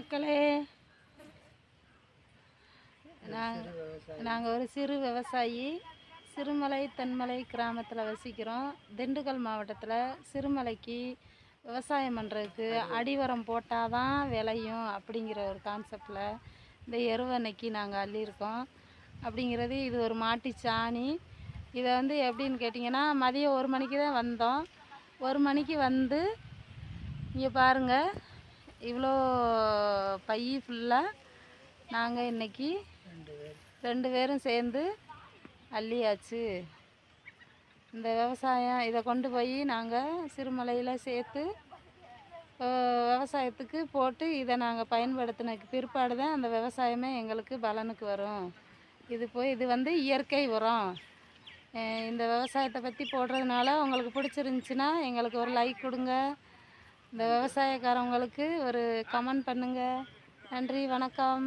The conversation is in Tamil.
மக்களே, நாங்கள் ஒரு சிறு விவசாயி. சிறுமலை தென்மலை கிராமத்தில் வசிக்கிறோம். திண்டுக்கல் மாவட்டத்தில் சிறுமலைக்கு விவசாயம் பண்ணுறதுக்கு அடிவரம் போட்டால் தான் விளையும் அப்படிங்கிற ஒரு கான்செப்டில் இந்த எருவன்னைக்கு நாங்கள் அள்ளியிருக்கோம். அப்படிங்கிறது இது ஒரு மாட்டு சாணி. இதை வந்து எப்படின்னு கேட்டிங்கன்னா, மதியம் 1 மணிக்கு தான் வந்தோம். 1 மணிக்கு வந்து இங்கே பாருங்கள், இவ்வளோ பை ஃபுல்லாக நாங்கள் இன்றைக்கி 2 பேரும் சேர்ந்து அள்ளியாச்சு. இந்த விவசாயம் இதை கொண்டு போய் நாங்கள் சிறுமலையில் சேர்த்து விவசாயத்துக்கு போட்டு இதை நாங்கள் பயன்படுத்தினதுக்கு பிற்பாடு தான் அந்த விவசாயமே எங்களுக்கு பலனுக்கு வரும். இது வந்து இயற்கை உரம். இந்த விவசாயத்தை பற்றி போடுறதுனால உங்களுக்கு பிடிச்சிருந்துச்சின்னா எங்களுக்கு ஒரு லைக் கொடுங்க. இந்த விவசாயக்காரவங்களுக்கு ஒரு கமெண்ட் பண்ணுங்கள். நன்றி, வணக்கம்.